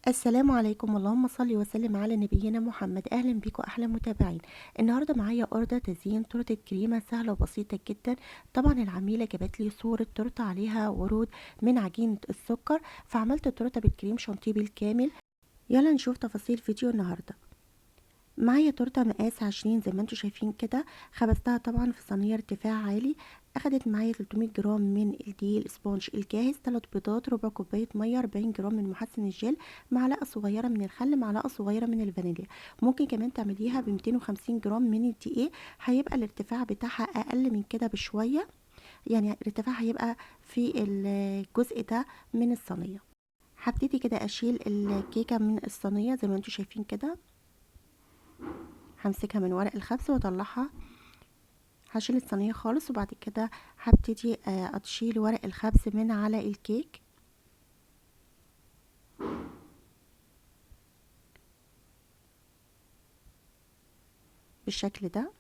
السلام عليكم، اللهم صل وسلم على نبينا محمد. اهلا بيكم احلى متابعين. النهارده معايا اوردر تزيين تورته كريمه سهله وبسيطه جدا. طبعا العميله جابت لي صوره تورته عليها ورود من عجينه السكر، فعملت التورته بالكريم شانتيه بالكامل. يلا نشوف تفاصيل فيديو النهارده. معايا تورته مقاس 20 زي ما انتم شايفين كده، خبزتها طبعا في صينيه ارتفاع عالي. اخدت معايا 300 جرام من الدقيق الاسبونج الجاهز، 3 بيضات، ربع كوبايه ميه، 40 جرام من محسن الجل، معلقه صغيره من الخل، معلقه صغيره من الفانيليا. ممكن كمان تعمليها ب 250 جرام من الدقيق، هيبقى الارتفاع بتاعها اقل من كده بشويه، يعني الارتفاع هيبقى في الجزء ده من الصينيه. هبتدي كده اشيل الكيكه من الصينيه زي ما انتم شايفين كده، همسكها من ورق الخبز واطلعها. هشيل الصينيه خالص وبعد كده هبتدي اشيل ورق الخبز من على الكيك بالشكل ده.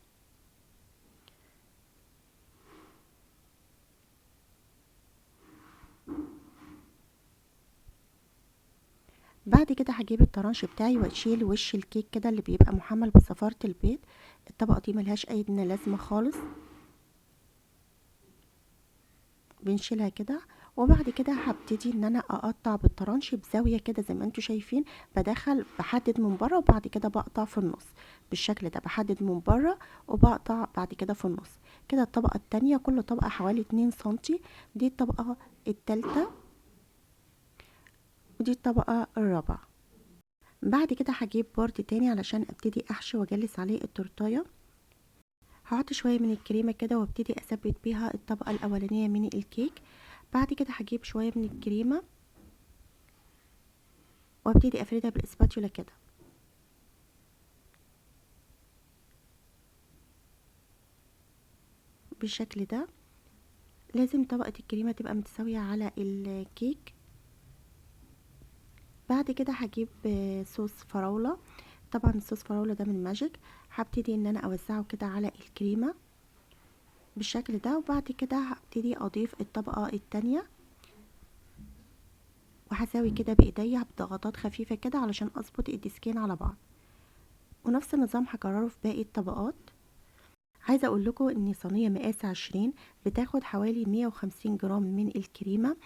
بعد كده هجيب الطرنش بتاعي واشيل وش الكيك كده اللي بيبقى محمل بصفارة البيض. الطبقة دي ملهاش اي لازمة خالص، بنشيلها كده. وبعد كده هبتدي ان انا اقطع بالطرنش بزاوية كده زي ما انتوا شايفين. بحدد من بره وبعد كده بقطع في النص بالشكل ده، بحدد من بره وبقطع بعد كده في النص. كده الطبقة التانية، كل طبقة حوالي 2 سنتي. دي الطبقة التالتة ودي الطبقة الرابعة. بعد كده هجيب بورد تاني علشان ابتدي احشي واجلس عليه التورتايه. هحط شويه من الكريمه كده وابتدي اثبت بيها الطبقه الاولانيه من الكيك. بعد كده هجيب شويه من الكريمه وابتدي افردها بالاسباتيولا كده بالشكل ده. لازم طبقه الكريمه تبقى متساويه على الكيك. بعد كده هجيب صوص فراوله. طبعا صوص فراوله ده من ماجيك. هبتدي ان انا اوزعه كده على الكريمه بالشكل ده. وبعد كده هبتدي اضيف الطبقه التانية وهساوي كده بايديا بضغطات خفيفة كده علشان اظبط الديسكين على بعض. ونفس النظام هكرره في باقي الطبقات. عايزة اقول لكم ان صينية مقاس 20 بتاخد حوالي 150 جرام من الكريمة.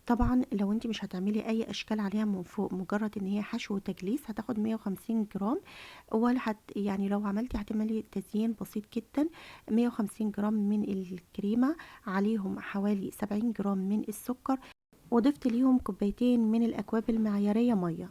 طبعا لو انت مش هتعملي اي اشكال عليها من فوق، مجرد ان هي حشو وتجليس، هتاخد 150 جرام. ولا يعني لو عملتي هتعملي تزيين بسيط جدا. 150 جرام من الكريمة، عليهم حوالي 70 جرام من السكر، وضفت ليهم كوبايتين من الاكواب المعياريه ميه،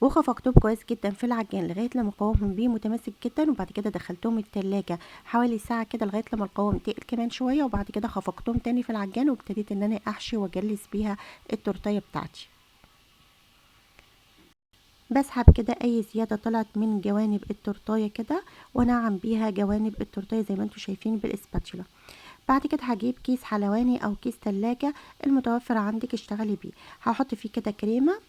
وخفقتهم كويس جدا في العجان لغايه لما قوامهم بيه متماسك جدا. وبعد كده دخلتهم التلاجة حوالي ساعه كده لغايه لما القوام تقل كمان شويه. وبعد كده خفقتهم تاني في العجان وابتديت ان انا احشي واجلس بيها التورتيه بتاعتي. بسحب كده اي زياده طلعت من جوانب التورتيه كده وانعم بيها جوانب التورتيه زي ما انتم شايفين بالاسباتشولا. بعد كده هجيب كيس حلواني او كيس تلاجة المتوفر عندك اشتغلي بيه. هحط فيه كده كريمه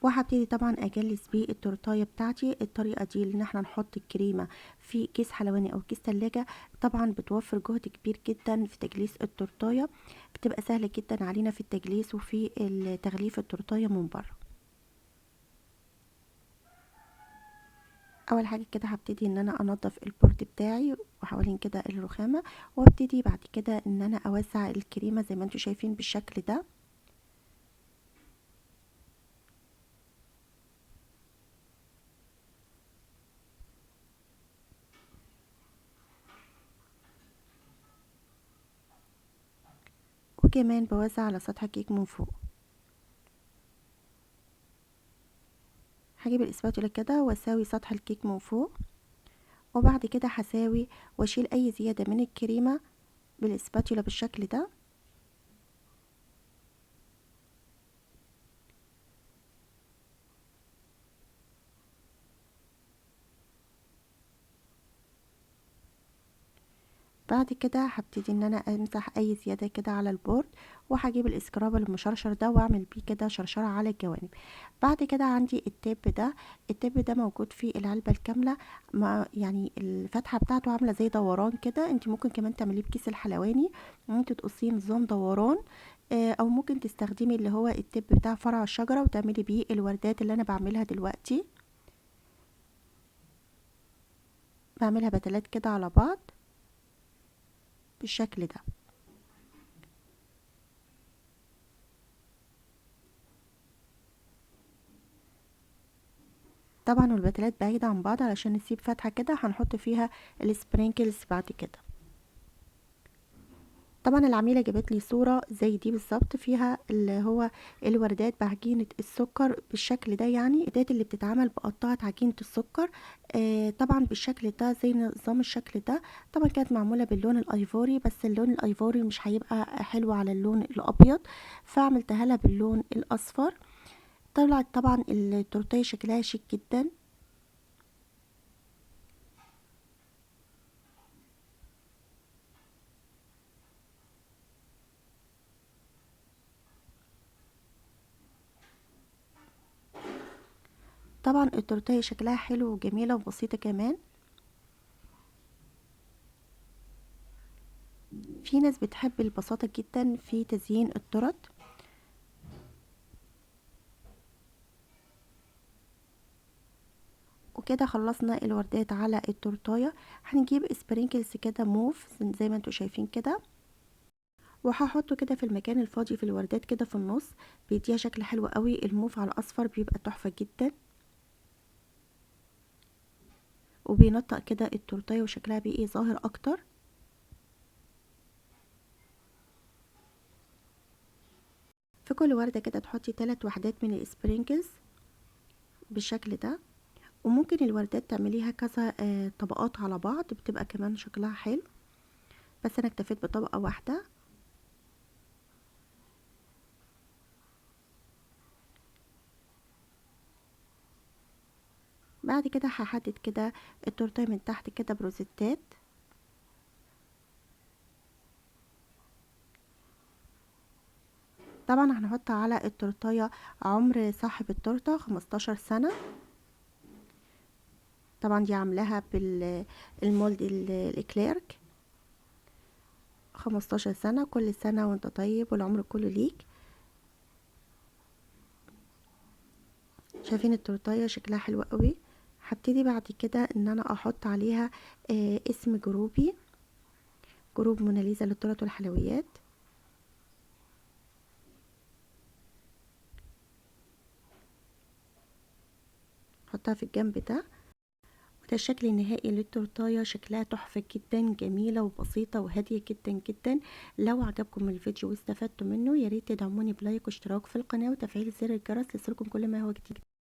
وهبتدي طبعا اجلس بيه التورتايه بتاعتي. الطريقه دي ان احنا نحط الكريمه في كيس حلواني او كيس تلاجة طبعا بتوفر جهد كبير جدا في تجليس التورتايه، بتبقى سهله جدا علينا في التجليس وفي تغليف التورتايه من بره. اول حاجه كده هبتدي ان انا انضف البورد بتاعي وحوالين كده الرخامه، وابتدي بعد كده ان انا اوزع الكريمه زي ما انتم شايفين بالشكل ده. وكمان بوزع على سطح الكيك من فوق. هجيب الاسباتولا كده واساوي سطح الكيك من فوق، وبعد كده هساوي واشيل اي زيادة من الكريمة بالاسباتولا بالشكل ده. بعد كده هبتدي ان انا امسح اي زيادة كده على البورد، وهجيب الاسكراب المشرشر ده واعمل بيه كده شرشرة على الجوانب. بعد كده عندي التيب ده. التيب ده موجود في العلبة الكاملة، ما يعني الفتحة بتاعته عاملة زي دوران كده. انت ممكن كمان تعمليه بكيس الحلواني، انت تقصيه نظام دوران او ممكن تستخدمي اللي هو التب بتاع فرع الشجرة وتعملي بيه الوردات اللي انا بعملها دلوقتي. بعملها بتلات كده على بعض بالشكل ده. طبعا البتلات بعيدة عن بعض علشان نسيب فتحة كده هنحط فيها السبرينكلز بعد كده. طبعا العميلة جابت لي صورة زي دي بالظبط فيها اللي هو الوردات بعجينة السكر بالشكل ده، يعني الوردات اللي بتتعمل بقطعة عجينة السكر. طبعا بالشكل ده زي نظام الشكل ده. طبعا كانت معمولة باللون الايفوري، بس اللون الايفوري مش هيبقى حلو على اللون الابيض، فعملتها لها باللون الاصفر. طلعت طبعا التورتيه شكلها شيك جدا. طبعا التورتيه شكلها حلو وجميلة وبسيطة كمان. في ناس بتحب البساطة جدا في تزيين التورت. وكده خلصنا الوردات على التورتايه. هنجيب سبرينكلز كده موف زي ما انتوا شايفين كده، وهحطه كده في المكان الفاضي في الوردات كده في النص، بيديها شكل حلو قوي. الموف على الاصفر بيبقى تحفة جدا، وبينطق كده التورتايه وشكلها بيبقى ظاهر اكتر. في كل وردة كده تحطي 3 وحدات من السبرينكلز بالشكل ده. وممكن الوردات تعمليها كذا طبقات على بعض، بتبقى كمان شكلها حلو، بس انا اكتفيت بطبقة واحدة. بعد كده هحدد كده التورتيه من تحت كده بروزيتات. طبعا هنحط على التورتيه عمر صاحب التورته 15 سنة. طبعا دي عاملاها بالمولد الاكليرك. 15 سنة، كل سنة وانت طيب والعمر كله ليك. شايفين التورتيه شكلها حلو قوي. هبتدي بعد كده ان انا احط عليها اسم جروبي، جروب موناليزا للتورت والحلويات. حطها في الجنب ده. وده الشكل النهائي للتورتايه، شكلها تحفة جدا، جميلة وبسيطة وهادية جدا جدا. لو عجبكم الفيديو واستفدتوا منه ياريت تدعموني بلايك واشتراك في القناة وتفعيل زر الجرس ليصلكم كل ما هو جديد.